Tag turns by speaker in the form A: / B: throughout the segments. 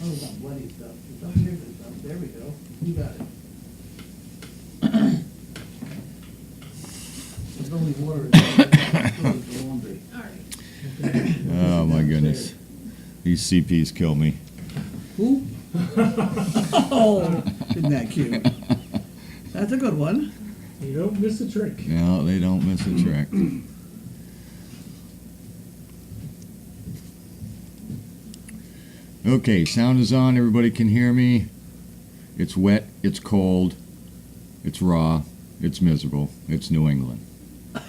A: Oh, it's not bloody stuff. It's up here, it's up. There we go. You got it. There's only water in there. It's laundry.
B: All right.
C: Oh my goodness. These CPs kill me.
A: Who? Oh, isn't that cute? That's a good one.
D: You don't miss a trick.
C: No, they don't miss a trick. Okay, sound is on. Everybody can hear me. It's wet. It's cold. It's raw. It's miserable. It's New England.
D: It'll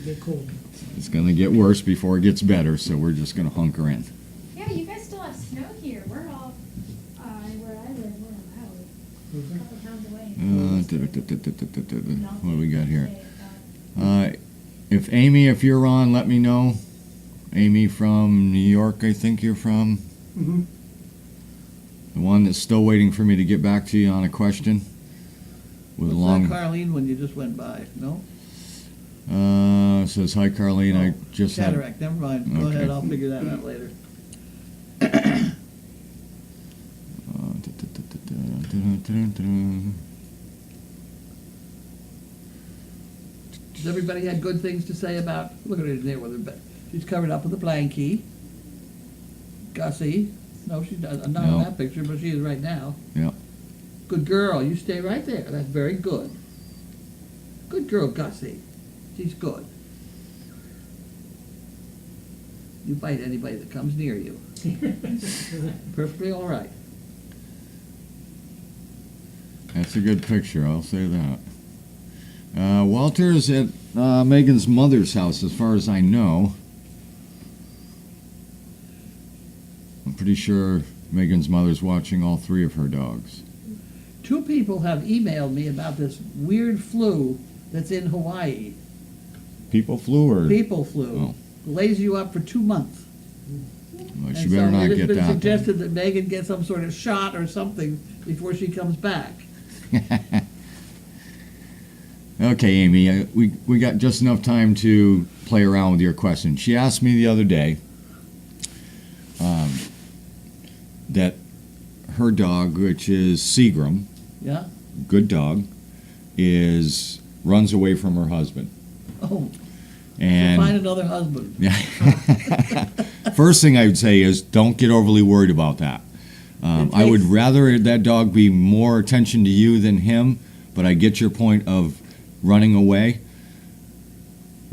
D: get cold.
C: It's going to get worse before it gets better, so we're just going to hunker in.
B: Yeah, you guys still have snow here. We're all, where I live, we're out. A couple towns away.
C: What do we got here? If Amy, if you're on, let me know. Amy from New York, I think you're from.
D: Mm-hmm.
C: The one that's still waiting for me to get back to you on a question. With
A: What's
C: long.
A: that Carlene when you just went by? No?
C: Says hi, Carlene. I just had.
A: Cataract. Never mind. Go
C: Okay.
A: ahead. I'll figure that out later. Does everybody had good things to say about? Look at her there with her. She's covered up with a blankie. Gussie. No, she's not
C: No.
A: on that picture, but she is right now.
C: Yep.
A: Good girl. You stay right there. That's very good. Good girl, Gussie. She's good. You bite anybody that comes near you. Perfectly all right.
C: That's a good picture, I'll say that. Walter's at Megan's mother's house, as far as I know. I'm pretty sure Megan's mother's watching all three of her dogs.
A: 2 people have emailed me about this weird flu that's in Hawaii.
C: People flew or?
A: People flu.
C: Oh.
A: Lays you up for 2 months.
C: Well, she
A: And
C: better
A: so
C: not
A: it has
C: get
A: been
C: that.
A: suggested that Megan get some sort of shot or something before she comes back.
C: Okay, Amy, we got just enough time to play around with your question. She asked me the other day that her dog, which is Seagram,
A: Yeah?
C: good dog, runs away from her husband.
A: Oh,
C: And
A: find another husband.
C: yeah. First thing I would say is don't get overly worried about that. I would rather that dog be more attention to you than him, but I get your point of running away.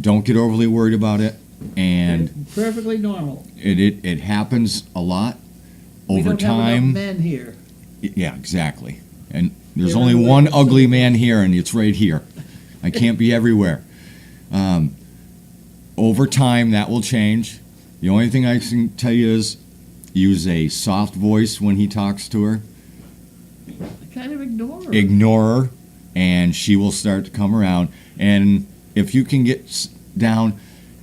C: Don't get overly worried about it. And
A: Perfectly normal.
C: it happens a lot
A: We
C: over
A: don't have
C: time.
A: enough men here.
C: Yeah, exactly. And there's
A: They're
C: only
A: everywhere.
C: one ugly man here, and it's right here. I can't be everywhere. Over time, that will change. The only thing I can tell you is use a soft voice when he talks to her.
A: I kind of ignore her.
C: Ignore her, and she will start to come around. And if you can get down,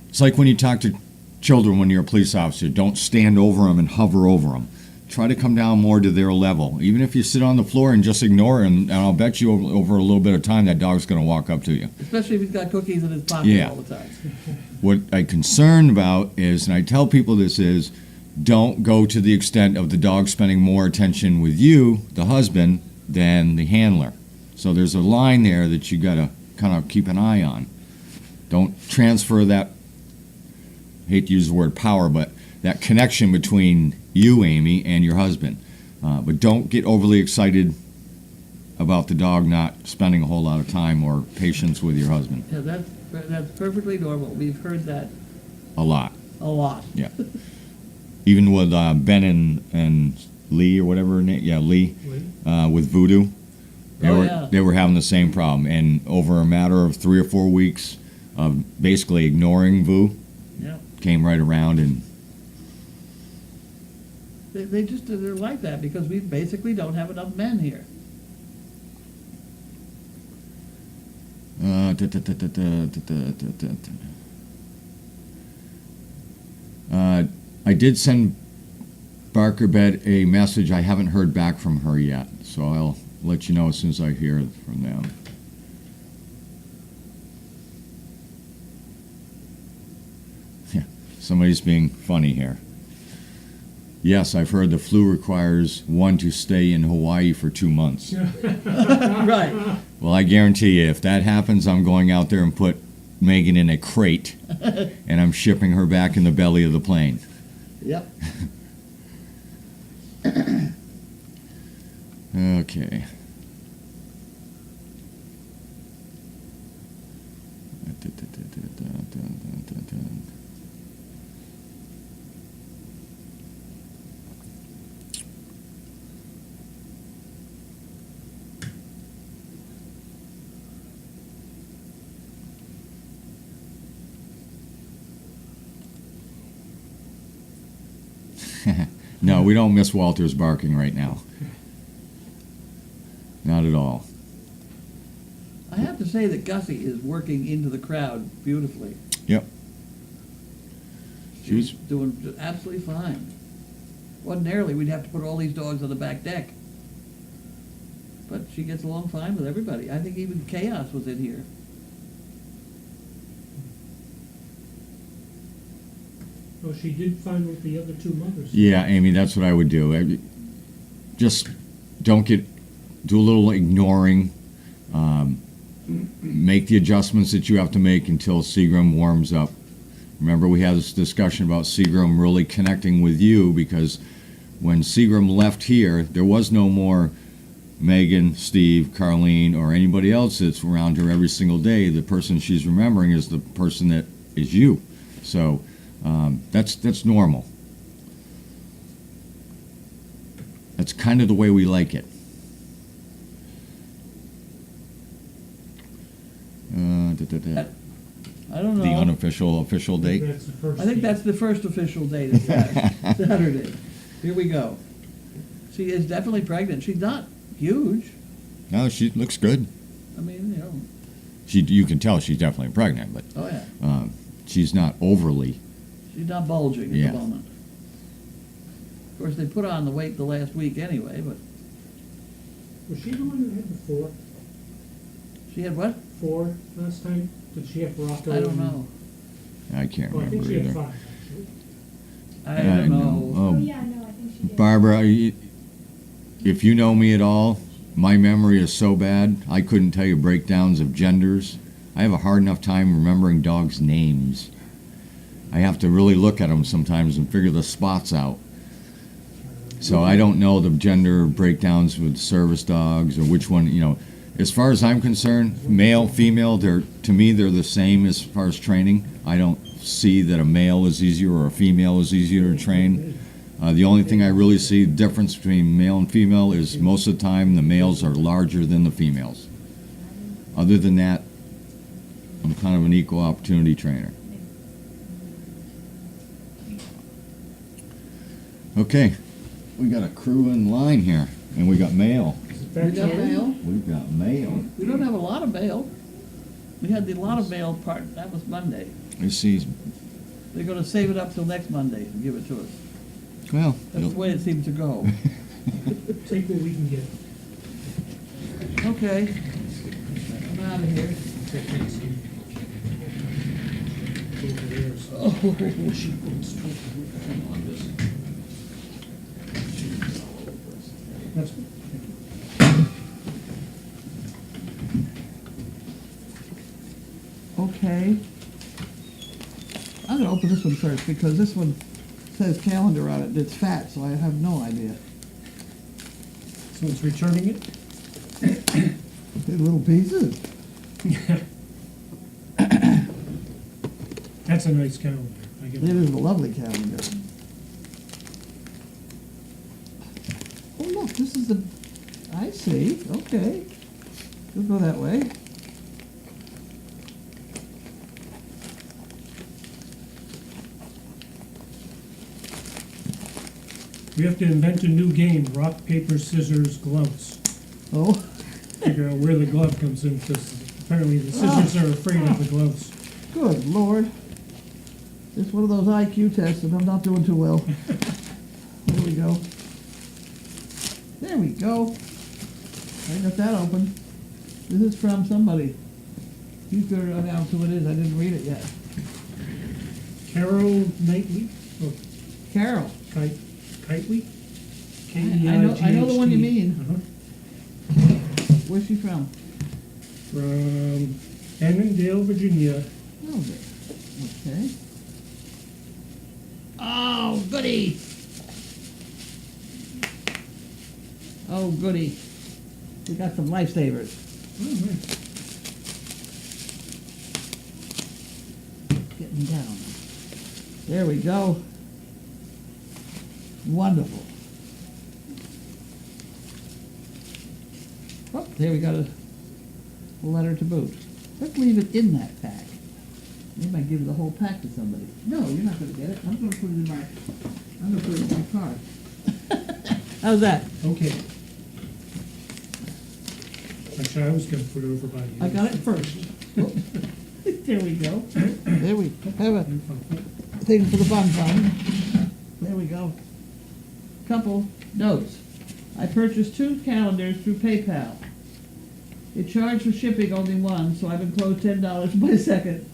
C: it's like when you talk to children when you're a police officer. Don't stand over them and hover over them. Try to come down more to their level. Even if you sit on the floor and just ignore her, and I'll bet you over a little bit of time that dog's going to walk up to you.
A: Especially if he's got cookies in his pocket
C: Yeah.
A: all the time.
C: What I'm concerned about is, and I tell people this is, don't go to the extent of the dog spending more attention with you, the husband, than the handler. So there's a line there that you got to kind of keep an eye on. Don't transfer that, I hate to use the word power, but that connection between you, Amy, and your husband. But don't get overly excited about the dog not spending a whole lot of time or patience with your husband.
A: Yeah, that's perfectly normal. We've heard that
C: A lot.
A: a lot.
C: Yeah. Even with Ben and Lee or whatever her name, yeah, Lee, with Voodoo, they were having the same problem. And over a matter of 3 or 4 weeks of basically ignoring Voo,
A: Yeah.
C: came right around and
A: They're like that because we basically don't have enough men here.
C: I did send Barker Bed a message. I haven't heard back from her yet, so I'll let you know as soon as I hear from them. Yeah, somebody's being funny here. Yes, I've heard the flu requires one to stay in Hawaii for 2 months.
A: Right.
C: Well, I guarantee you, if that happens, I'm going out there and put Megan in a crate, and I'm shipping her back in the belly of the plane.
A: Yep.
C: Okay. No, we don't miss Walter's barking right now. Not at all.
A: I have to say that Gussie is working into the crowd beautifully.
C: Yep.
A: She's doing absolutely fine. Ordinarily, we'd have to put all these dogs on the back deck. But she gets along fine with everybody. I think even Chaos was in here.
D: Well, she did fine with the other two mothers.
C: Yeah, Amy, that's what I would do. Just don't do a little ignoring. Make the adjustments that you have to make until Seagram warms up. Remember, we had this discussion about Seagram really connecting with you, because when Seagram left here, there was no more Megan, Steve, Carlene, or anybody else that's around her every single day. The person she's remembering is the person that is you. So that's normal. That's kind of the way we like it.
A: I don't know.
C: The unofficial official date.
D: That's the first
A: I think
D: date.
A: that's the first official date, is Saturday. Here we go. She is definitely pregnant. She's not huge.
C: No, she looks good.
A: I mean, you know.
C: You can tell she's definitely pregnant, but
A: Oh, yeah.
C: she's not overly.
A: She's not bulging at
C: Yeah.
A: the moment. Of course, they put on the weight the last week anyway, but
D: Was she the one who had the
A: she had what?
D: four last time? Did she have Rocco?
A: I don't
D: and-
A: know.
C: I can't
D: Well, I think
C: remember
D: she had
C: either.
D: 5, actually.
A: I
C: I
A: don't
C: know.
A: know.
B: Oh,
C: Oh,
B: yeah, no, I think she did.
C: Barbara, if you know me at all, my memory is so bad, I couldn't tell you breakdowns of genders. I have a hard enough time remembering dogs' names. I have to really look at them sometimes and figure the spots out. So I don't know the gender breakdowns with service dogs or which one, you know. As far as I'm concerned, male, female, to me, they're the same as far as training. I don't see that a male is easier or a female is easier to train. The only thing I really see difference between male and female is most of the time the males are larger than the females. Other than that, I'm kind of an equal opportunity trainer. Okay, we got a crew in line here, and we got mail.
D: Is it
A: We
D: back
A: got
D: to
A: mail.
C: We've got mail.
A: We don't have a lot of mail. We had the lot of mail part, that was Monday.
C: Let's see.
A: They're gonna save it up till next Monday and give it to us.
C: Well,
A: That's the way it seems to go.
D: Take what we can get.
A: Okay. I'm out of here.
D: Take that, Steve. Over there, so-
A: Oh,
D: She puts 20 on this. That's good.
A: okay. I'm gonna open this one first because this one says calendar on it. It's fat, so I have no idea.
D: So it's returning it?
A: These little pieces.
D: That's a nice calendar. I get
A: It is a lovely calendar. Oh, look, this is the, I see, okay. We'll go that way.
D: We have to invent a new game, rock, paper, scissors, gloves.
A: Oh,
D: Figure out where the glove comes in, because apparently the scissors are afraid of the gloves.
A: good Lord. It's one of those IQ tests and I'm not doing too well. There we go. There we go. I got that open. This is from somebody. He's gonna announce who it is. I didn't read it yet.
D: Carol Knightley? Oh,
A: Carol.
D: Kitely?
A: I know the one you mean.
D: Uh-huh.
A: Where's she from?
D: From Annandale, Virginia.
A: Oh, okay. Oh, goody! Oh, goody. We got some lifesavers.
D: Oh, nice.
A: Getting down. There we go. Wonderful. Oh, there we got a letter to boot. Let's leave it in that pack. Maybe I give the whole pack to somebody. No, you're not gonna get it. I'm gonna put it in my car. How's that?
D: Okay. Actually, I was gonna put it over by you.
A: I got it first. There we go. There we have a thing for the bun fund. There we go. Couple notes. I purchased 2 calendars through PayPal. It charged for shipping only one, so I've enclosed $10 for my second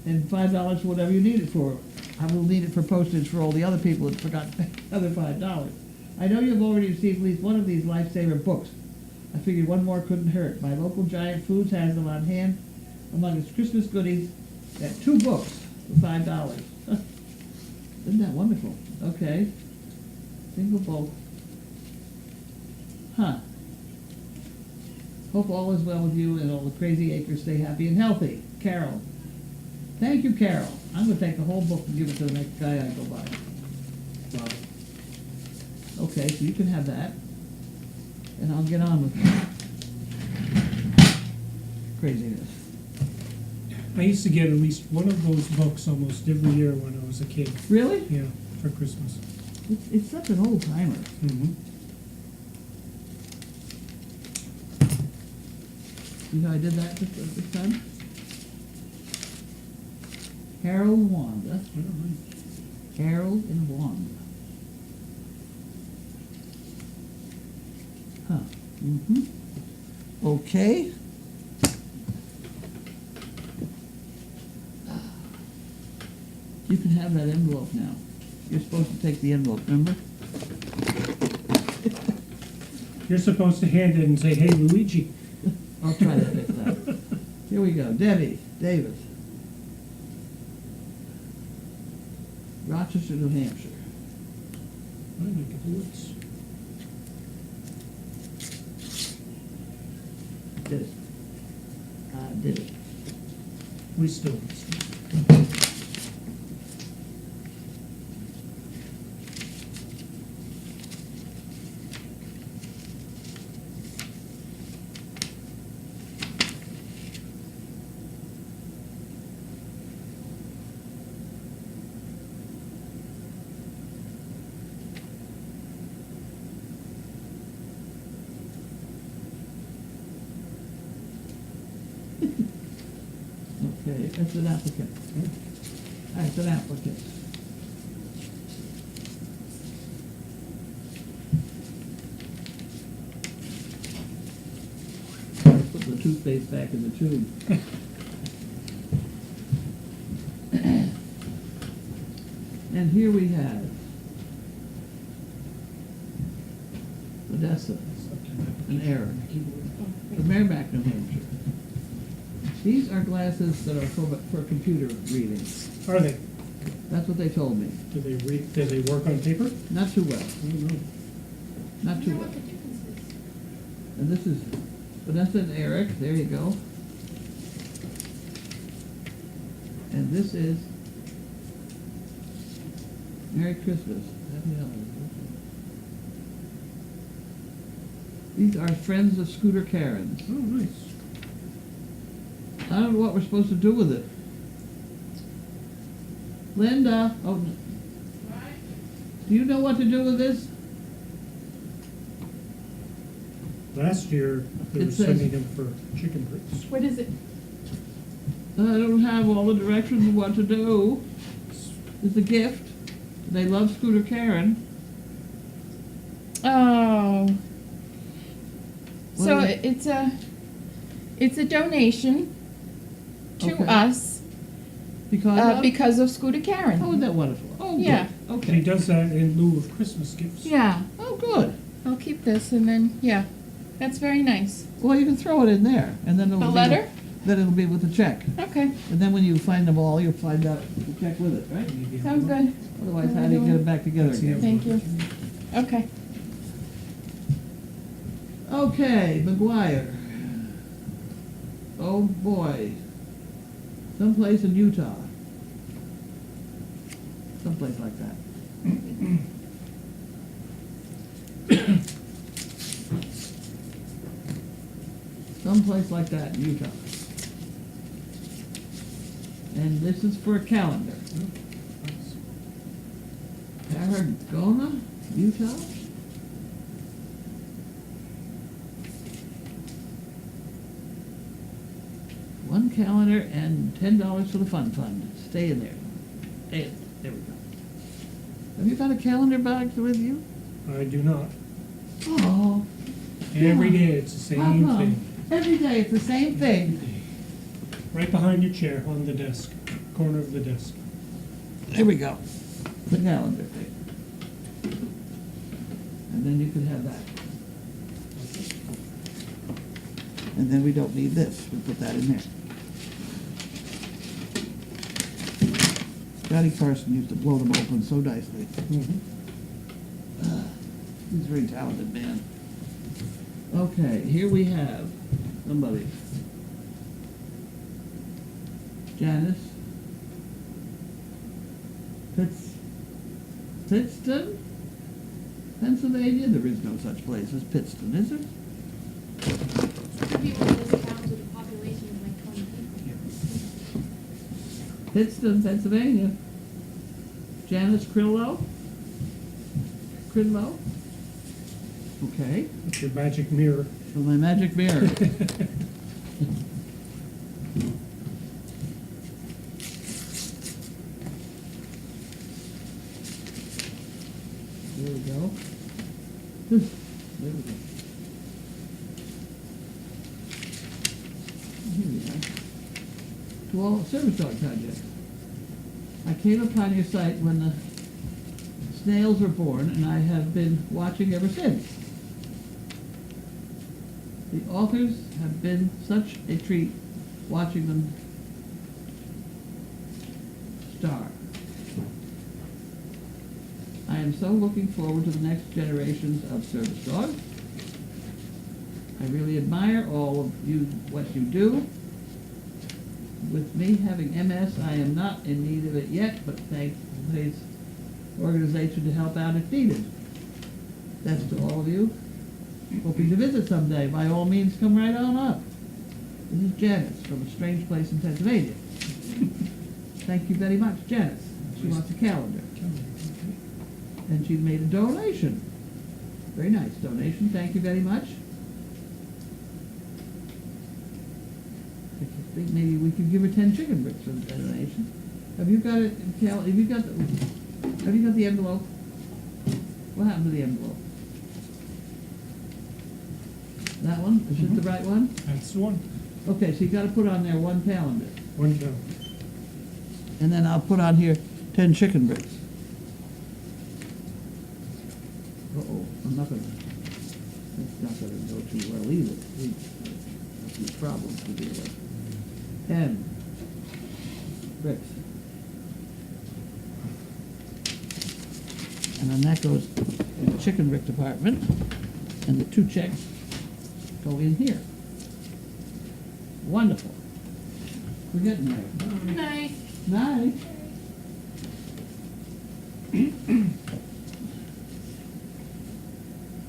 A: and $5 for whatever you need it for. I will need it for postage for all the other people that forgot to pay the other $5. I know you've already received at least one of these lifesaver books. I figured one more couldn't hurt. My local Giant Foods has them on hand. Among its Christmas goodies, got 2 books for $5. Isn't that wonderful? Okay. Single bulk. Huh. Hope all is well with you and all the crazy acres stay happy and healthy. Carol. Thank you, Carol. I'm going to take the whole book and give it to the next guy I go by.
D: Wow.
A: Okay, so you can have that. And I'll get on with it. Craziness.
D: I used to get at least one of those books almost every year when I was a kid.
A: Really?
D: Yeah, for Christmas.
A: It's such an old timer.
D: Mm-hmm.
A: You know I did that this time? Harold and Wanda. Harold and Wanda. Huh. Mm-hmm. Okay. You can have that envelope now. You're supposed to take the envelope, remember?
D: You're supposed to hand it and say, "Hey, Luigi."
A: I'll try to fix that. Here we go. Debbie Davis. Rochester, New Hampshire.
D: I make it woods.
A: Did it. Did it.
D: We still.
A: Okay, that's an applicant. That's an applicant. Put the toothpaste back in the tube. And here we have Odessa and Eric from Merrimack, New Hampshire. These are glasses that are for computer reading.
D: Are they?
A: That's what they told me.
D: Do they read? Do they work on paper?
A: Not too well.
D: I don't know.
A: Not
B: I
A: too
B: don't know
A: well.
B: what the difference is.
A: And this is Vanessa and Eric. There you go. And this is Merry Christmas. Happy holidays. These are Friends of Scooter Karens.
D: Oh, nice.
A: I don't know what we're supposed to do with it. Linda, oh, no. Do you know what to do with this?
D: Last year, they
A: It
D: were
A: says-
D: sending them for chicken bricks.
B: What is it?
A: I don't have all the directions of what to do. It's a gift. They love Scooter Karen.
B: Oh. So
A: What is
B: it's a donation to
A: Okay.
B: us,
E: Because of Scooter
A: Oh,
E: Karen.
A: isn't that wonderful? Oh, good.
E: Yeah.
D: And he
A: Okay.
D: does that in lieu of Christmas gifts.
E: Yeah,
A: Oh, good.
E: I'll keep this and then, yeah, that's very nice.
A: Well, you can throw it in there, and then it'll
E: The
A: be.
E: letter?
A: Then it'll be with the check.
E: Okay,
A: And then when you find them all, you'll find out the check with it, right?
E: sounds good.
A: Otherwise, how do you get it back together again?
E: Thank you. Okay.
A: Okay, McGuire. Oh, boy. Someplace in Utah. Someplace like that. Someplace like that in Utah. And this is for a calendar. Tarragona, Utah? One calendar and $10 for the fun fund. Stay in there. Stay in there. There we go. Have you got a calendar box with you?
D: I do not.
A: Oh.
D: Every day it's the
A: How
D: same
A: come?
D: thing.
A: Every day it's the same thing.
D: Right behind your chair on the desk, corner of the desk.
A: There we go. The calendar thing. And then you can have that. And then we don't need this. We'll put that in there. Johnny Carson used to blow them open so nicely. He's a very talented man. Okay, here we have somebody. Janice Pittston, Pennsylvania? There is no such place as Pittston, is there?
B: Some people in this town with a population of like 20 people.
A: Pittston, Pennsylvania. Janice Crillo? Crillo? Okay,
D: It's your magic mirror.
A: for my magic mirror. There we go. There we go. Here we are. To all service dog projects. I came upon your site when the snails were born, and I have been watching ever since. The authors have been such a treat watching them star. I am so looking forward to the next generations of service dogs. I really admire all of you, what you do. With me having MS, I am not in need of it yet, but thank today's organization to help out if needed. That's to all of you. Hoping to visit someday. By all means, come right on up. This is Janice from a strange place in Pennsylvania. Thank you very much, Janice. She wants a calendar. And she made a donation. Very nice donation. Thank you very much. I think maybe we could give her 10 chicken bricks for the donation. Have you got it, Cal? Have you got the envelope? What happened to the envelope? That one? Is it the right one?
D: That's the one.
A: Okay, so you got to put on there one calendar,
D: One down.
A: and then I'll put on here 10 chicken bricks. Uh-oh, I'm not gonna. That's not gonna go too well either. We have these problems to deal with. 10 bricks. And then that goes in the chicken brick department, and the 2 checks go in here. Wonderful. We're getting there.
E: Good night.
A: Nice.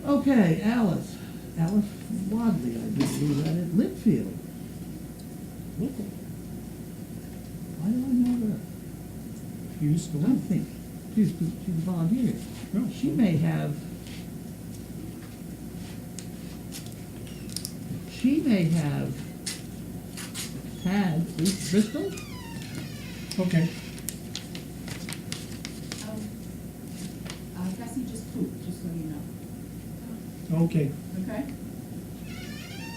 A: Okay, Alice. Alice Wadley, I believe that is Litchfield. Why do I know her?
D: You used to
A: I
D: live.
A: think she's a volunteer.
D: Oh,
A: She may have. She may have had Bristol.
D: Okay.
E: Gussie just pooped, just so you know.
D: Okay.
E: Okay?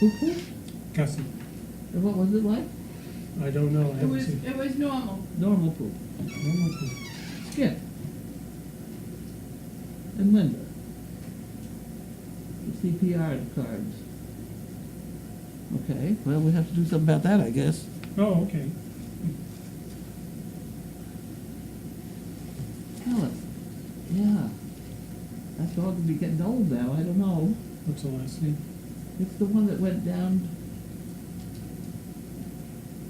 A: Who?
D: Gussie.
A: And what was it like?
D: I don't know, I
E: It
D: haven't
E: was,
D: seen.
E: it was normal.
A: Normal poop.
D: Normal poop.
A: Skip. And Linda. The CPR cards. Okay, well, we have to do something about that, I guess.
D: Oh, okay.
A: Helen. Yeah. That dog would be getting old now, I don't know.
D: What's the last name?
A: It's the one that went down.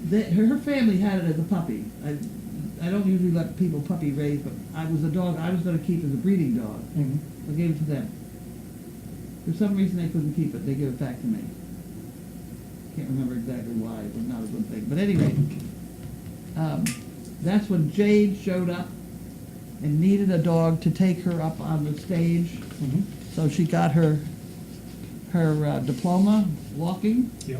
A: Her family had it as a puppy. I don't usually let people puppy raise, but I was a dog I was going to keep as a breeding dog.
D: Mm-hmm.
A: I gave it to them. For some reason they couldn't keep it. They gave it back to me. Can't remember exactly why. It was not a good thing. But anyway, that's when Jade showed up and needed a dog to take her up on the stage.
D: Mm-hmm.
A: So she got her diploma walking,
D: Yep.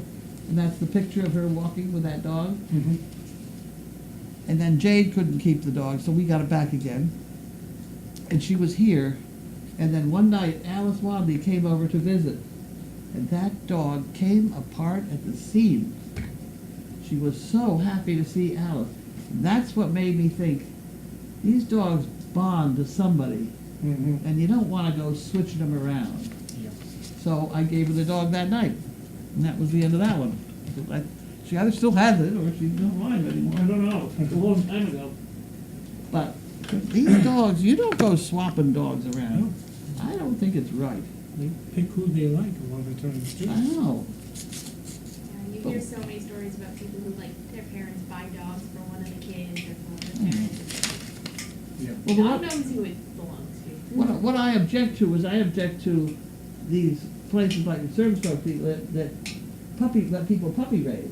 A: and that's the picture of her walking with that dog.
D: Mm-hmm.
A: And then Jade couldn't keep the dog, so we got it back again. And she was here, and then one night Alice Wadley came over to visit, and that dog came apart at the seams. She was so happy to see Alice. And that's what made me think, these dogs bond to somebody,
D: Mm-hmm.
A: and you don't want to go switching them around.
D: Yeah.
A: So I gave her the dog that night, and that was the end of that one. She either still has it, or she don't mind it anymore, I don't know, it's a long time ago. But these dogs, you don't go swapping dogs around. I don't think it's right.
D: They pick who they like a lot of times too.
A: I know.
B: Yeah, you hear so many stories about people who, like, their parents buy dogs for one of the kids or for one of the parents.
D: Yeah.
A: Well,
B: Dog
A: what,
B: knows who it belongs to.
A: what I object to is I object to these places like the service dog people that let people puppy raise.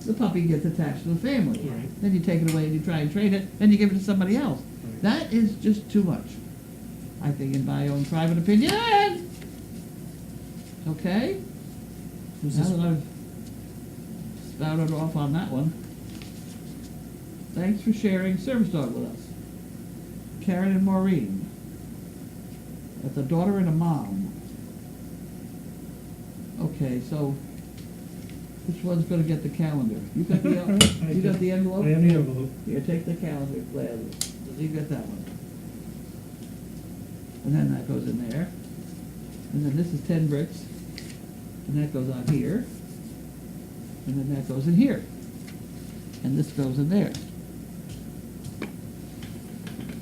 A: The puppy gets attached to the family.
D: Right.
A: Then you take it away and you try and train it, then you give it to somebody else.
D: Right.
A: That is just too much. I think in my own private opinion. Okay?
D: Who's
A: Now
D: this?
A: that I've spouted off on that one. Thanks for sharing Service Dog with us. Karen and Maureen. That's a daughter and a mom. Okay, so which one's gonna get the calendar? You got the you got the envelope?
D: I have the envelope.
A: Here, take the calendar, gladly. You got that one. And then that goes in there. And then this is 10 bricks. And that goes on here. And then that goes in here. And this goes in there.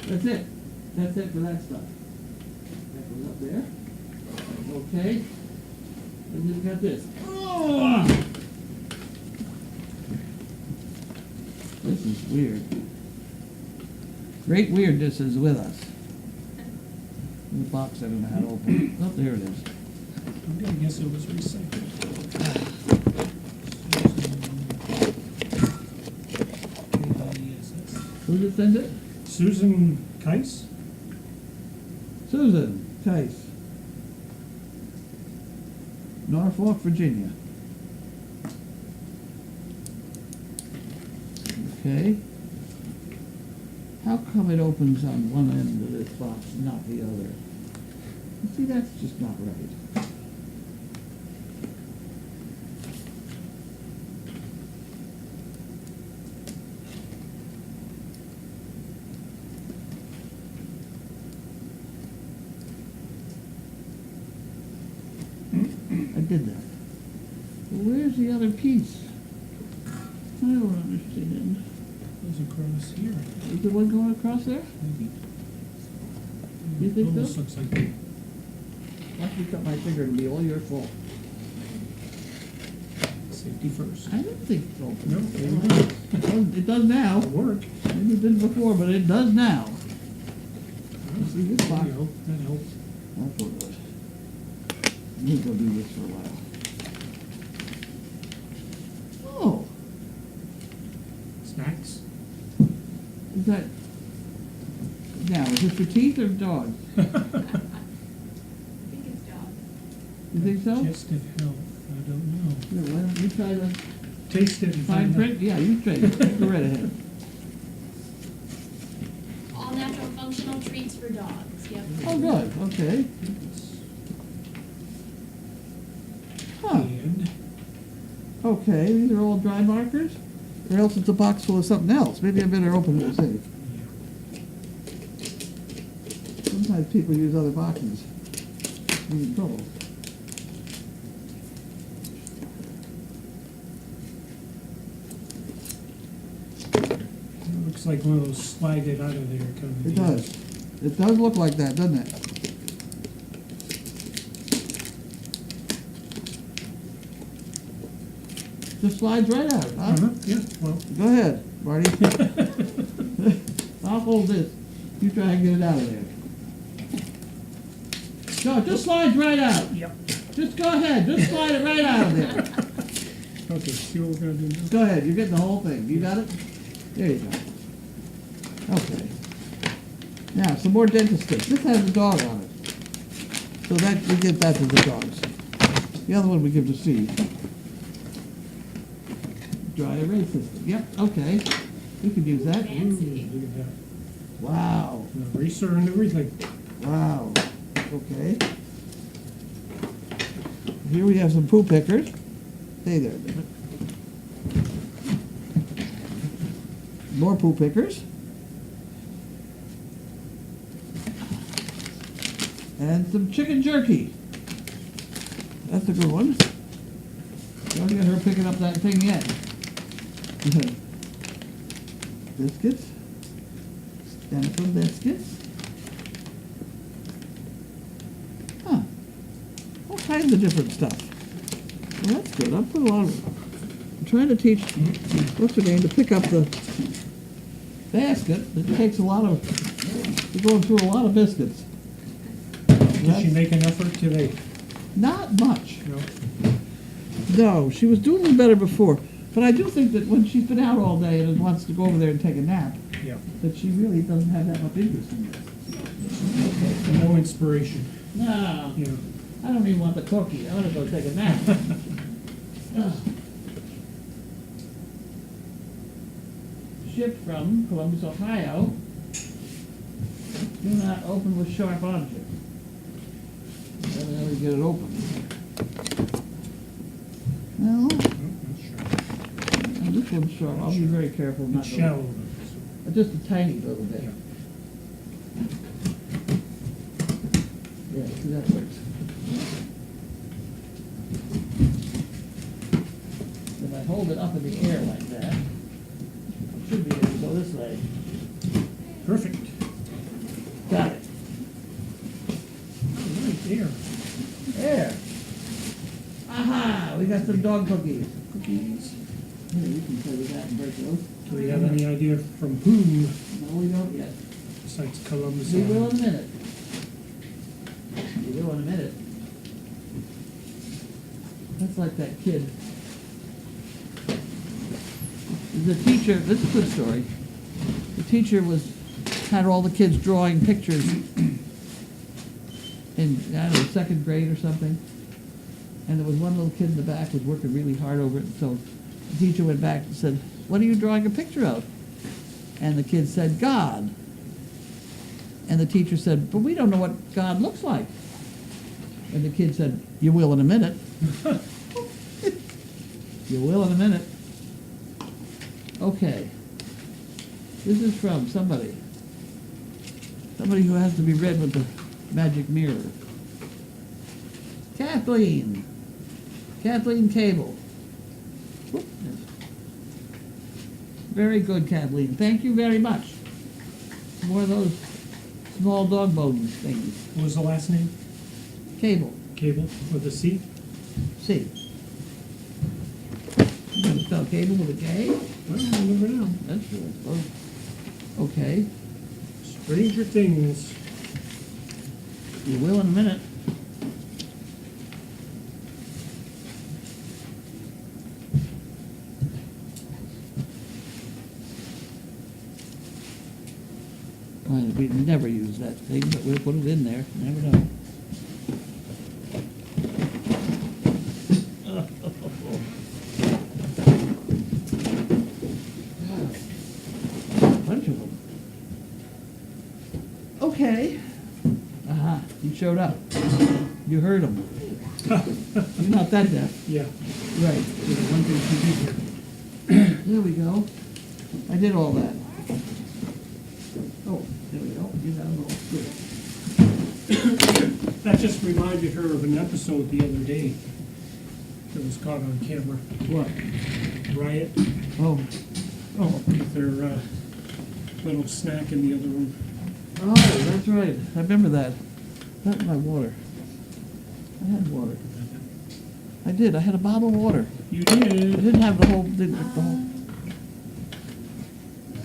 A: That's it. That's it for that stuff. That goes up there. Okay. And you've got this. Oh! This is weird. Great weirdness is with us. In the box I don't know how to open. Oh, there it is.
D: I'm gonna guess it was recycled.
A: Who did send it?
D: Susan Keiss?
A: Susan Tice. Norfolk, Virginia. Okay. How come it opens on one end of this box, not the other? You see, that's just not right. I did that. But where's the other piece? I don't understand.
D: Goes across here,
A: Is there one going across there?
D: maybe.
A: You think so?
D: Almost looks like,
A: Once you cut my finger, it'll be all your fault.
D: safety first.
A: I don't think so.
D: No.
A: It does now.
D: It'll work.
A: Maybe it didn't before, but it does now. See, this
D: There
A: box.
D: you go. That helps.
A: That's what it was. I need to go do this for a while. Oh,
D: Snacks?
A: is that, now, is this for teeth or dogs?
B: I think it's dog.
A: You think so?
D: Digestive health, I don't know.
A: Here, why don't you try the
D: Taste it and
A: fine
D: find out.
A: print? Yeah, you try it. Go right ahead.
B: All natural functional treats for dogs, yep.
A: Oh, good, okay. Huh,
D: And
A: okay, these are all dry markers? Or else it's a box full of something else. Maybe I better open it and see. Sometimes people use other boxes. Get in trouble.
D: It looks like one of those slide it out of there kind of.
A: It
D: deals.
A: does. It does look like that, doesn't it? Just slides right out, huh?
D: Uh-huh, yeah, well.
A: Go ahead, Marty. I'll hold this. You try and get it out of there. Go, just slides right out.
D: Yep.
A: Just go ahead, just slide it right out of there.
D: Okay, see what we're gonna do now?
A: Go ahead, you're getting the whole thing. You got it? There you go. Okay. Now, some more dentist sticks. This has a dog on it. So that, we give that to the dogs. The other one we give to Steve. Dry erase system. Yep, okay. We could use that.
B: Fancy.
D: Look at that.
A: Wow,
D: An eraser and everything.
A: wow. Okay. Here we have some poo pickers. Stay there a minute. More poo pickers. And some chicken jerky. That's a good one. Don't get her picking up that thing yet. Biscuits. Stencil biscuits. Huh. All kinds of different stuff. Well, that's good. I'll put a lot of. I'm trying to teach, what's her name, to pick up the basket. It takes a lot of, we're going through a lot of biscuits.
D: Did she make an effort today?
A: Not much.
D: No?
A: No, she was doing a little better before. But I do think that when she's been out all day and wants to go over there and take a nap,
D: Yeah.
A: that she really doesn't have that much interest in this.
D: No inspiration.
A: No,
D: Yeah.
A: I don't even want the cookie. I want to go take a nap. Ugh. Shipped from Columbus, Ohio. Do not open with sharp object. Then we get it open. Well,
D: Oh, that's sharp.
A: and this one's sharp. I'll be very careful not
D: It's
A: to.
D: shallow.
A: Just a tiny little bit.
D: Yeah.
A: Yeah, see, that works. If I hold it up in the air like that, I should be able to go this way.
D: Perfect.
A: Got it.
D: Right there.
A: There. Aha! We got some dog cookies. Cookies. Here, you can play with that and break those.
D: Do we have any idea from whom
A: No, we don't yet.
D: besides Columbus?
A: We will in a minute. We will in a minute. That's like that kid. The teacher, this is a good story. The teacher had all the kids drawing pictures in, I don't know, second grade or something. And there was one little kid in the back who was working really hard over it. So the teacher went back and said, "What are you drawing a picture of?" And the kid said, "God." And the teacher said, "But we don't know what God looks like." And the kid said, "You will in a minute." You will in a minute. Okay. This is from somebody. Somebody who has to be read with the magic mirror. Kathleen. Kathleen Cable. Whoop. Very good, Kathleen. Thank you very much. More of those small dog bones things.
D: What was the last name?
A: Cable.
D: Cable with a C?
A: C. You gonna spell cable with a K?
D: Well, we'll never know.
A: That's true. Oh, okay.
D: Stranger Things.
A: You will in a minute. Well, we never use that thing, but we'll put it in there. Never know. Bunch of them. Okay. Aha, you showed up. You heard him. You're not that deaf.
D: Yeah.
A: Right.
D: Yeah, one thing she did here.
A: There we go. I did all that. Oh, there we go. You got it all good.
D: That just reminded her of an episode the other day that was caught on camera.
A: What?
D: Riot
A: Oh. Oh.
D: with their little snack in the other room.
A: Oh, that's right. I remember that. That's my water. I had water. I did. I had a bottle of water.
D: You
A: I
D: did.
A: didn't have the whole. The whole.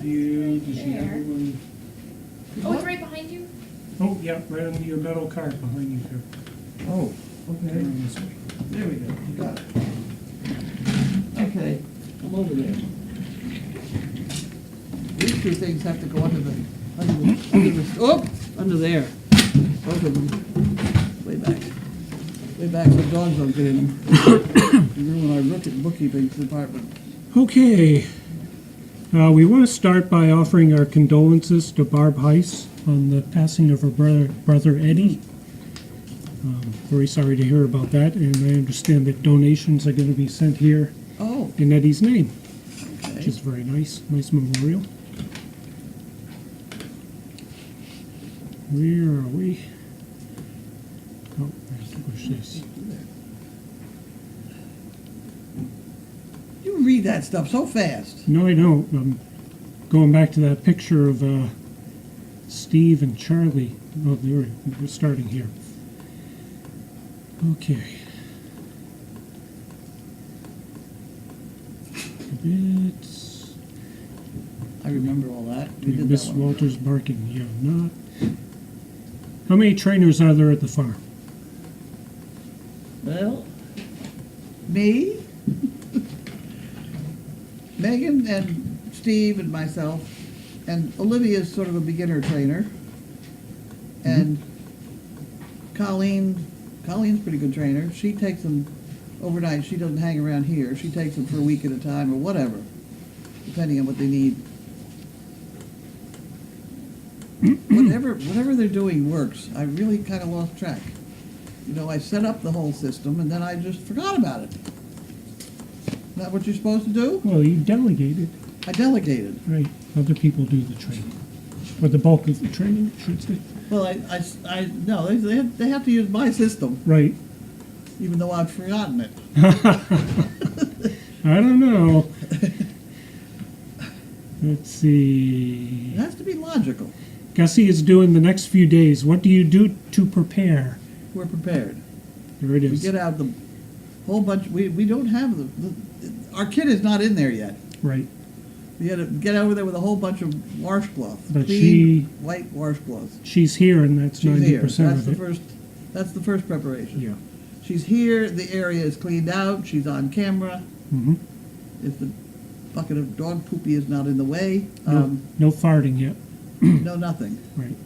D: Does she have
B: There.
D: one?
B: Oh, it's right behind you?
D: Oh, yeah, right on your metal cart behind you there.
A: Oh, okay.
D: Around this way.
A: There we go. You got it. Okay, I'm over there. These two things have to go under the under there. Both of them. Way back. Way back so dogs don't get in them. Ruin our bookkeeping department.
D: Okay. We want to start by offering our condolences to Barb Heiss on the passing of her brother Eddie. Very sorry to hear about that, and I understand that donations are going to be sent here
A: Oh,
D: in Eddie's name, which
A: okay.
D: is very nice. Nice memorial. Where are we? Oh, I have to push this.
A: You read that stuff so fast.
D: No, I don't. I'm going back to that picture of Steve and Charlie. Oh, we're starting here. Okay. It's
A: I remember all that. We did
D: Miss
A: that one.
D: Walters barking. Yeah, not. How many trainers are there at the farm?
A: Well, me, Megan, and Steve, and myself, and Olivia's sort of a beginner trainer, and Colleen's a pretty good trainer. She takes them overnight. She doesn't hang around here. She takes them for a week at a time or whatever, depending on what they need. Whatever they're doing works. I really kind of lost track. You know, I set up the whole system and then I just forgot about it. Isn't that what you're supposed to do?
D: Well, you delegated.
A: I delegated.
D: Right. Other people do the training. Or the bulk of the training, I should say.
A: Well, no, they have to use my system,
D: Right.
A: even though I've forgotten it.
D: I don't know. Let's see.
A: It has to be logical.
D: Gussie is doing the next few days. What do you do to prepare?
A: We're prepared.
D: There it
A: We
D: is.
A: get out the whole bunch. We don't have our kid is not in there yet.
D: Right.
A: We had to get over there with a whole bunch of washcloth,
D: But
A: clean white washcloth.
D: She's here, and that's
A: She's here.
D: 90%
A: That's
D: of
A: the
D: it.
A: first. That's the first preparation.
D: Yeah.
A: She's here. The area is cleaned out. She's on camera.
D: Mm-hmm.
A: If the bucket of dog poopy is not in the way,
D: No farting yet.
A: no nothing.
D: Right.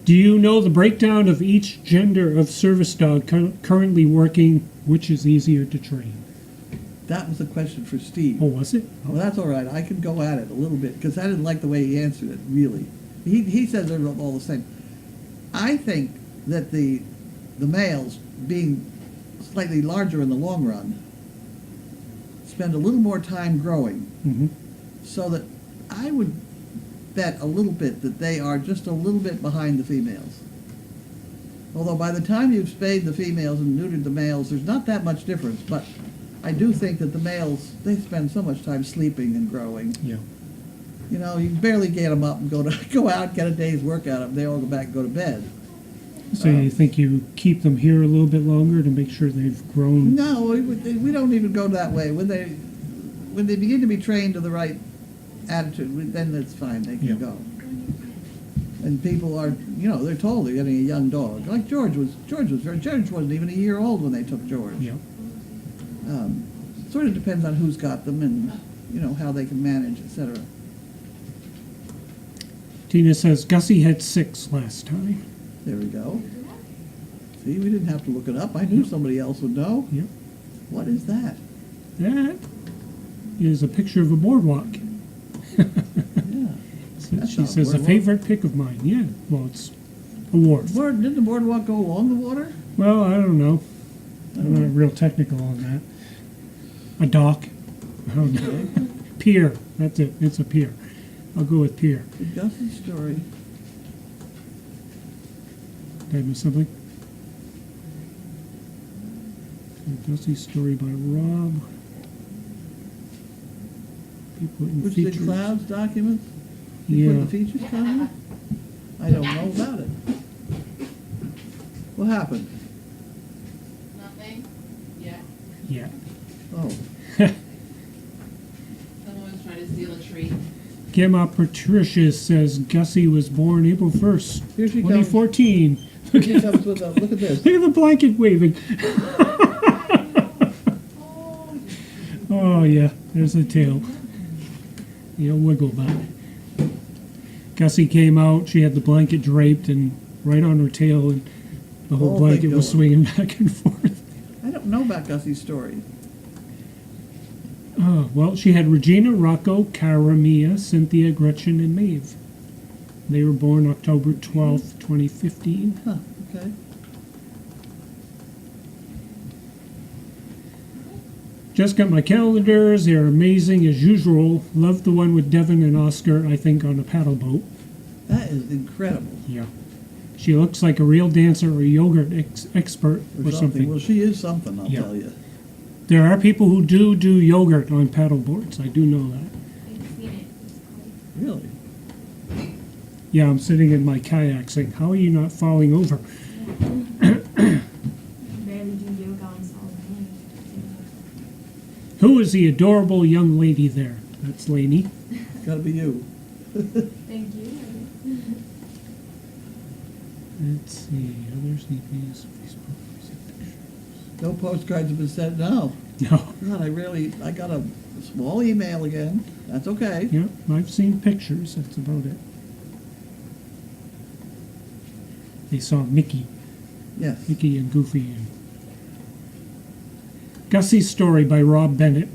D: Do you know the breakdown of each gender of service dog currently working? Which is easier to train?
A: That was a question for Steve.
D: Oh, was it?
A: Well, that's all right. I can go at it a little bit because I didn't like the way he answered it. Really, he says they're all the same. I think that the males, being slightly larger in the long run, spend a little more time growing,
D: Mm-hmm.
A: so that I would bet a little bit that they are just a little bit behind the females. Although by the time you've spayed the females and neutered the males, there's not that much difference. But I do think that the males, they spend so much time sleeping and growing.
D: Yeah.
A: You know, you barely get them up and go out, get a day's work out of them. They all go back and go to bed.
D: So you think you keep them here a little bit longer to make sure they've grown?
A: No, we don't even go that way. When they begin to be trained to the right attitude, then it's fine. They can
D: Yeah.
A: go. And people are, they're told they're getting a young dog. Like George wasn't even a year old when they took George.
D: Yeah.
A: Sort of depends on who's got them and how they can manage, etc.
D: Tina says Gussie had 6 last time.
A: There we go. See, we didn't have to look it up. I knew somebody else would know.
D: Yep.
A: What is that?
D: That is a picture of a boardwalk.
A: Yeah. That's
D: She
A: not a
D: says a
A: boardwalk.
D: favorite pick of mine. Yeah. Well, it's a wharf.
A: Didn't the boardwalk go along the water?
D: Well, I don't know. I'm not real technical on that. A dock. Okay. Pier. That's it. It's a pier. I'll go with pier.
A: The Gussie story.
D: Did I miss something? The Gussie story by Rob. People in
A: Which is the
D: features.
A: clouds documents? You
D: Yeah.
A: put the features down? I don't know about it. What happened?
F: Nothing? Yeah.
D: Yeah.
A: Oh,
F: Someone was trying to steal a tree.
D: Gemma Patricia says Gussie was born April 1st,
A: here she comes.
D: 2014.
A: Here she comes with a, look at this.
D: Look at the blanket waving. Oh, yeah, there's the tail. The old wiggle butt. Gussie came out, she had the blanket draped and right on her tail, and the whole
A: Whole
D: blanket
A: thing
D: was
A: going.
D: swinging back and forth.
A: I don't know about Gussie's story.
D: Oh, well, she had Regina, Rocco, Cara, Mia, Cynthia, Gretchen, and Maeve. They were born October 12th, 2015.
A: Huh, okay.
D: Just got my calendars. They're amazing as usual. Love the one with Devin and Oscar, I think, on a paddle boat.
A: That is incredible.
D: Yeah. She looks like a real dancer or yogurt expert
A: Or
D: or something.
A: Well, she is something, I'll
D: Yeah.
A: tell you.
D: There are people who do yogurt on paddle boards. I do know that.
B: I've seen it. It's cool.
A: Really?
D: Yeah, I'm sitting in my kayak saying, how are you not falling over?
B: Barely do yoga on solid land.
D: Who is the adorable young lady there? That's Lainey.
A: Gotta be you.
B: Thank you.
D: Let's see, others need these Facebook pictures.
A: No postcards have been sent, no.
D: No.
A: God, I got a small email again. That's okay.
D: Yeah, I've seen pictures. That's about it. They saw Mickey.
A: Yes.
D: Mickey and Goofy. And Gussie's Story by Rob Bennett.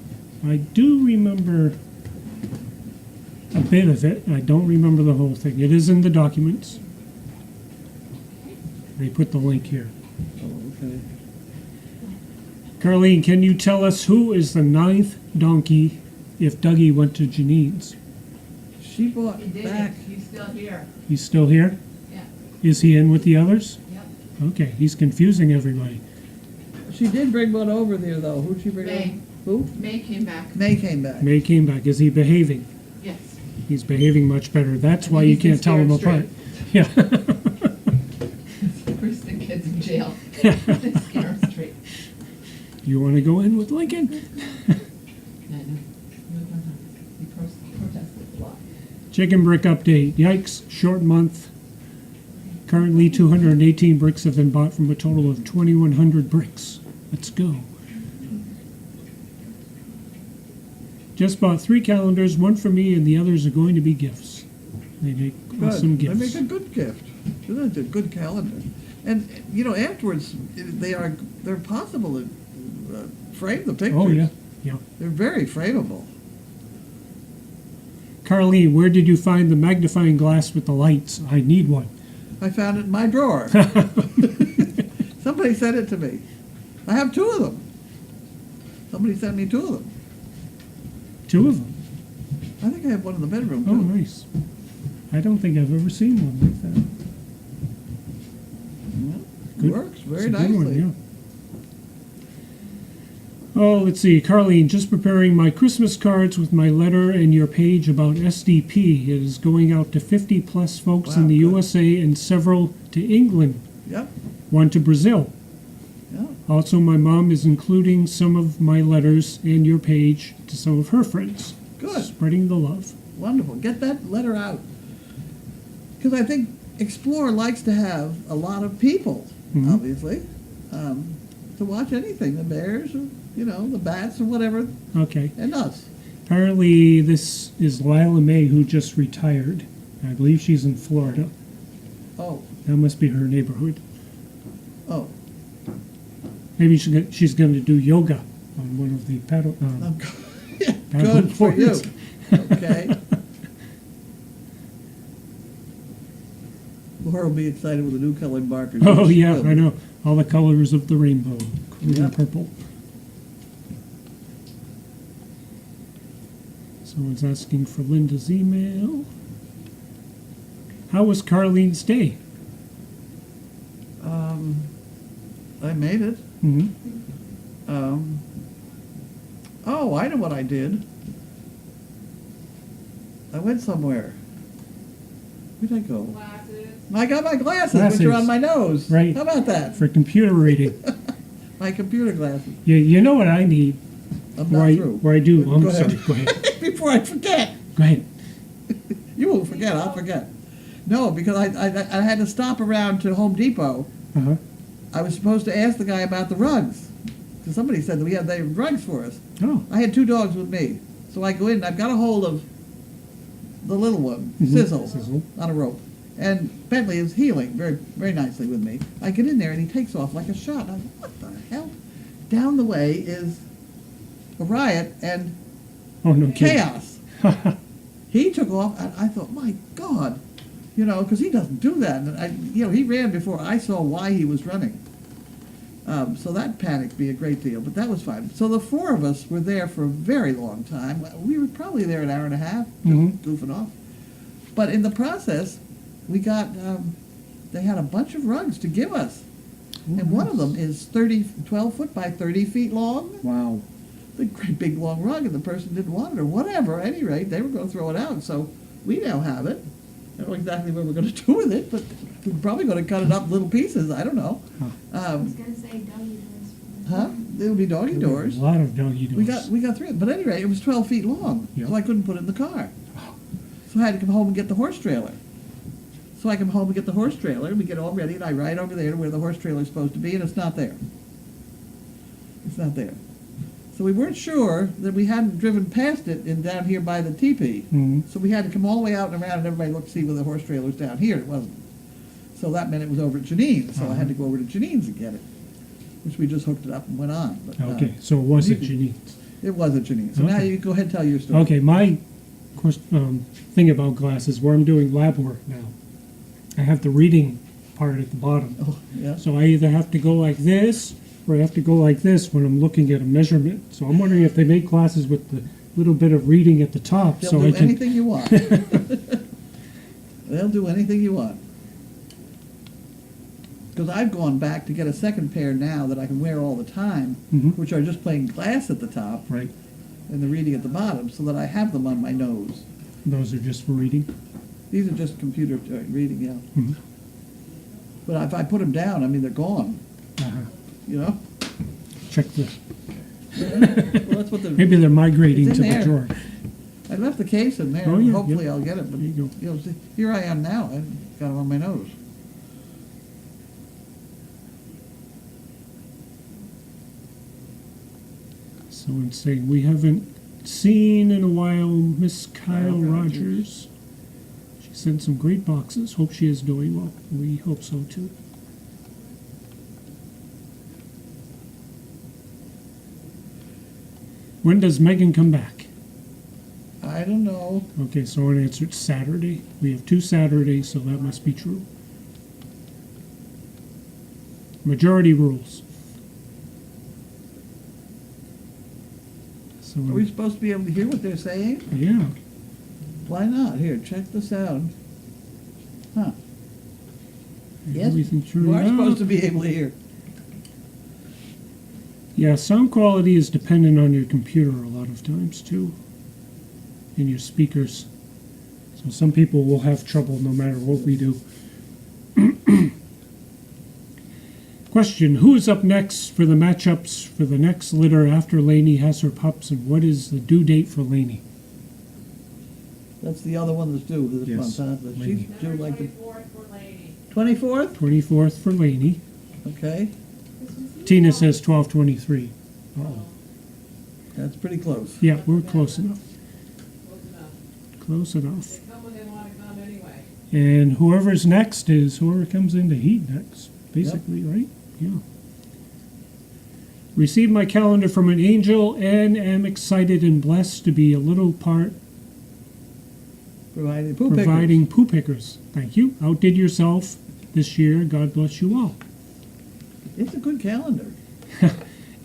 D: I do remember a bit of it. I don't remember the whole thing. It is in the documents. They put the link here.
A: Oh, okay.
D: Carlene, can you tell us who is the 9th donkey if Dougie went to Janine's?
A: She bought
F: He did
A: back.
F: it. He's still here.
D: He's still here?
F: Yeah.
D: Is he in with the others?
F: Yep.
D: Okay, he's confusing everybody.
A: She did bring one over there, though. Who'd she bring
F: May.
A: over? Who?
F: May came back.
A: May came back.
D: May came back. Is he behaving?
F: Yes.
D: He's behaving much better. That's why you
F: He's been
D: can't tell them
F: scared
D: apart. Yeah.
F: Where's the kids in jail? Scare him straight.
D: You want to go in with Lincoln?
F: Yeah, I know. He protested a lot.
D: Chicken brick update. Yikes, short month. Currently 218 bricks have been bought from a total of 2,100 bricks. Let's go. Just bought 3 calendars, one for me and the others are going to be gifts. They make awesome
A: Good. They
D: gifts.
A: make a good gift. It's a good calendar. And, you know, afterwards, they're possible to frame the pictures.
D: Oh, yeah. Yeah.
A: They're very frameable.
D: Carlene, where did you find the magnifying glass with the lights? I need one.
A: I found it in my drawer. Somebody sent it to me. I have 2 of them. Somebody sent me 2 of them.
D: 2 of them.
A: I think I have one in the bedroom,
D: Oh,
A: too.
D: nice. I don't think I've ever seen one like that. Good.
A: Works very
D: It's a good one,
A: nicely.
D: yeah. Oh, let's see. Carlene, just preparing my Christmas cards with my letter and your page about SDP. It is going out to 50 plus folks in
A: Wow,
D: the
A: good.
D: USA and several to England,
A: Yep,
D: one to Brazil.
A: yeah.
D: Also, my mom is including some of my letters and your page to some of her friends.
A: Good.
D: Spreading the love.
A: Wonderful. Get that letter out. Because I think Explore likes to have a lot of people,
D: Mhm.
A: obviously, to watch anything, the bears or, you know, the bats or whatever,
D: Okay.
A: and us.
D: Apparently, this is Lila May, who just retired. I believe she's in Florida.
A: Oh,
D: That must be her neighborhood.
A: oh.
D: Maybe she's going to do yoga on one of the paddle.
A: I'm
D: Paddle
A: good for you.
D: boards.
A: Okay. Laura will be excited with the new colored markers.
D: Oh
A: She
D: yeah,
A: will.
D: I know all the colors of the rainbow, including
A: Yeah.
D: purple. Someone's asking for Linda's email. How was Carlene's day?
A: I made it.
D: Mm-hmm.
A: Oh, I know what I did. I went somewhere. Where'd I go?
B: Glasses.
A: I got my glasses, which are on my nose.
D: Right.
A: How about that?
D: For computer reading.
A: My computer glasses.
D: You know what I need?
A: I'm not through.
D: Where I do. I'm
A: Go ahead.
D: sorry. Go ahead.
A: Before I forget.
D: Go ahead.
A: You won't forget. I'll forget. No, because I had to stop around to Home Depot.
D: Uh-huh.
A: I was supposed to ask the guy about the rugs. Because somebody said that they had rugs for us.
D: Oh.
A: I had 2 dogs with me. So I go in, I've got a hold of the little one,
D: Mhm.
A: Sizzle, on a rope. And Bentley is healing very, very nicely with me. I get in there and he takes off like a shot. I go, what the hell? Down the way is a riot and
D: Oh, no kidding.
A: chaos. He took off and I thought, my God, because he doesn't do that. And he ran before I saw why he was running. So that panicked me a great deal, but that was fine. So the 4 of us were there for a very long time. We were probably there an hour and a half, just
D: Mhm.
A: goofing off. But in the process, we got, they had a bunch of rugs to give us. And one of them is 12 foot by 30 feet long.
D: Wow.
A: The great big long rug, and the person didn't want it or whatever. At any rate, they were going to throw it out. So we now have it. I don't know exactly what we're going to do with it, but we're probably going to cut it up in little pieces. I don't know.
B: I was gonna say doggy doors.
A: Huh? It'll be doggy doors.
D: A lot of doggy doors.
A: We got 3, but at any rate, it was 12 feet long,
D: Yeah.
A: so I couldn't put it in the car. So I had to come home and get the horse trailer. So I come home and get the horse trailer, and we get all ready, and I ride over there to where the horse trailer is supposed to be, and it's not there. It's not there. So we weren't sure that we hadn't driven past it down here by the teepee.
D: Mhm.
A: So we had to come all the way out and around, and everybody looked to see where the horse trailer was down here. It wasn't. So that meant it was over at Janine's, so I had to go over to Janine's and get it, which we just hooked it up and went on. But,
D: Okay, so it wasn't
A: you-
D: Janine's.
A: It was at Janine's. So now
D: Okay.
A: you go ahead and tell your story.
D: Okay, my thing about glasses, where I'm doing lab work now, I have the reading part at the bottom.
A: Oh, yeah.
D: So I either have to go like this, or I have to go like this when I'm looking at a measurement. So I'm wondering if they make glasses with the little bit of reading at the top,
A: They'll
D: so
A: do
D: I can.
A: anything you want. They'll do anything you want. Because I've gone back to get a second pair now that I can wear all the time,
D: Mhm.
A: which are just plain glass at the top
D: Right,
A: and the reading at the bottom, so that I have them on my nose.
D: those are just for reading.
A: These are just computer reading, yeah.
D: Mhm.
A: But if I put them down, I mean, they're gone,
D: Uh-huh. Check the.
A: Well, that's what the.
D: Maybe they're migrating
A: It's
D: to
A: in
D: the
A: there.
D: drawer.
A: I left the case in there.
D: Oh, yeah,
A: Hopefully
D: yeah.
A: I'll get it, but
D: There you go.
A: see, here I am now. I've got them on my nose.
D: Someone's saying we haven't seen in a while Miss Kyle
A: Kyle Rogers.
D: Rogers. She sent some great boxes. Hope she is doing well. We hope so too. When does Megan come back?
A: I don't know.
D: Okay, so I answered Saturday. We have 2 Saturdays, so that must be true. Majority rules. So,
A: Are we supposed to be able to hear what they're saying?
D: yeah.
A: Why not? Here, check the sound. Huh. Yes,
D: Everything turned
A: you are
D: out.
A: supposed to be able to hear.
D: Yeah, sound quality is dependent on your computer a lot of times too, and your speakers. So some people will have trouble no matter what we do. Question, who is up next for the matchups for the next litter after Lainey has her pups, and what is the due date for Lainey?
A: That's the other one that's due this
D: Yes,
A: month, huh? She's
D: Laney.
A: due like the
B: 24th for lady.
A: 24th?
D: 24th for Lainey.
A: Okay,
D: Tina says 12/23. Uh-oh.
A: that's pretty close.
D: Yeah, we're close enough.
B: Close enough.
D: Close enough.
B: They come when they want to come anyway.
D: And whoever's next is whoever comes into heat next, basically, right? Yeah. Received my calendar from an angel and am excited and blessed to be a little part
A: Providing poo pickers.
D: providing poo pickers. Thank you. Outdid yourself this year. God bless you all.
A: It's a good calendar.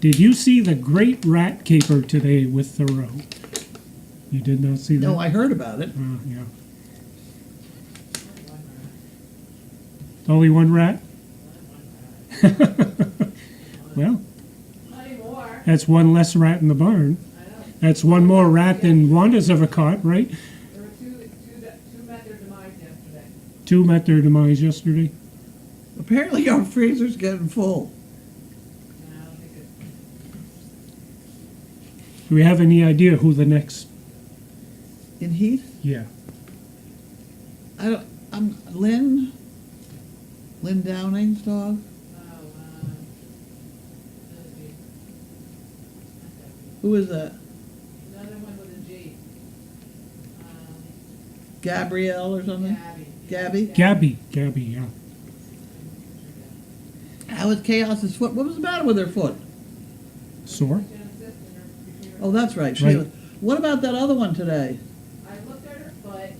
D: Did you see the great rat caper today with Thoreau? You did not see that?
A: No, I heard about it.
D: Yeah. Only one rat? Well,
F: Not anymore.
D: that's one less rat in the barn.
F: I know.
D: That's one more rat than Wanda's ever caught, right?
F: There were two met their demise yesterday.
D: Two met their demise yesterday.
A: Apparently our freezer's getting full.
F: And I don't think it's,
D: Do we have any idea who the next?
A: In heat?
D: Yeah.
A: Lynn Downing's dog.
F: let's see.
A: Who is that?
F: Another one with a G.
A: Gabrielle or something?
F: Gabby.
A: Gabby?
D: Gabby, yeah.
A: How was Chaos's foot? What was the matter with her foot?
D: Sore?
A: Oh, that's right. She
D: Right.
A: What about that other one today?
F: I looked at her foot,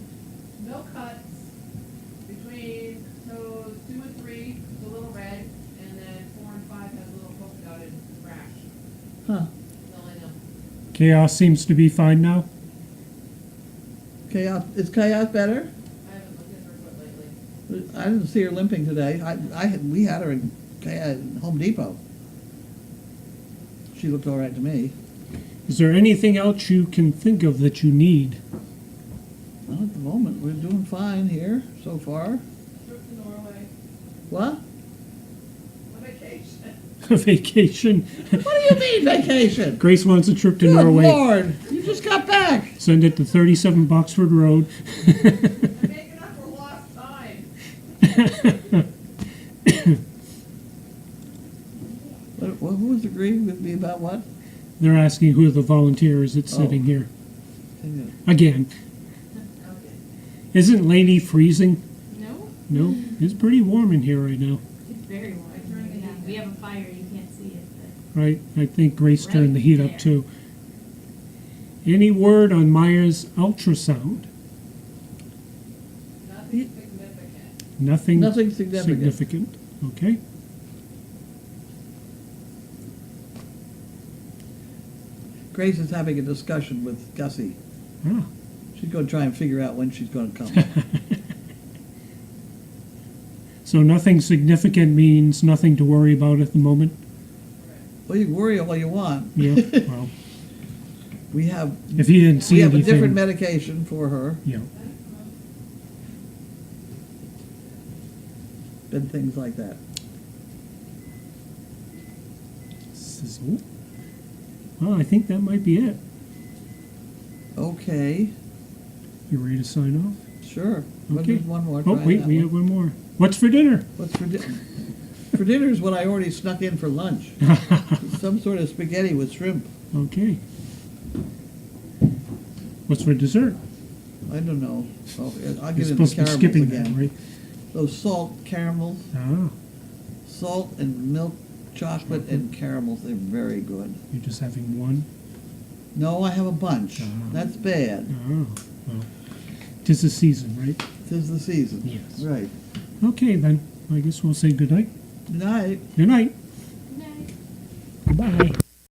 F: no cuts between toes 2 and 3, it's a little red, and then 4 and 5 has a little polka dotted rash.
A: Huh.
F: That's all I know.
D: Chaos seems to be fine now.
A: Chaos, is Chaos better?
F: I haven't looked at her foot lately.
A: I didn't see her limping today. We had her in Home Depot. She looked all right to me.
D: Is there anything else you can think of that you need?
A: Well, at the moment, we're doing fine here so far.
F: Trip to Norway,
A: What?
F: on vacation.
D: A vacation.
A: What do you mean vacation?
D: Grace wants a trip to
A: Good
D: Norway.
A: Lord, you just got back.
D: Send it to 37 Boxford Road.
F: I'm making up for lost time.
A: Who was agreeing with me about what?
D: They're asking who the volunteer is that's sitting here. Again.
F: Okay.
D: Isn't Laney freezing?
B: No,
D: No, it's pretty warm in here right now,
B: it's very warm. Yeah, we have a fire, you can't see it, but
D: right? I think Grace turned the heat up
B: there.
D: too. Any word on Maya's ultrasound?
F: Nothing significant.
D: Nothing,
A: Nothing significant.
D: significant. Okay.
A: Grace is having a discussion with Gussie.
D: Ah.
A: She's going to try and figure out when she's going to come.
D: So nothing significant means nothing to worry about at the moment?
A: Well, you can worry all you want.
D: Yeah, well,
A: We have
D: if you didn't see
A: we have a
D: anything.
A: different medication for her
D: Yeah.
A: and things like that.
D: Sizzle. Well, I think that might be it.
A: Okay,
D: You ready to sign off?
A: sure. What
D: Okay.
A: is one more?
D: Oh,
A: Try
D: wait,
A: that
D: we
A: one.
D: have one more. What's for dinner?
A: What's for dinner? For dinner is what I already snuck in for lunch. Some sort of spaghetti with shrimp.
D: Okay. What's for dessert?
A: I don't know. I'll
D: You're
A: get into
D: supposed to be
A: caramels
D: skipping
A: again.
D: that, right?
A: Those salt caramels,
D: Ah,
A: salt and milk chocolate and caramels. They're very good.
D: you're just having one?
A: No, I have a bunch.
D: Ah.
A: That's bad.
D: Oh, well. 'Tis the season, right?
A: 'Tis the season.
D: Yes.
A: Right.
D: Okay, then. I guess we'll say good night.
A: Good night.
D: Good night.
B: Good night.
D: Goodbye.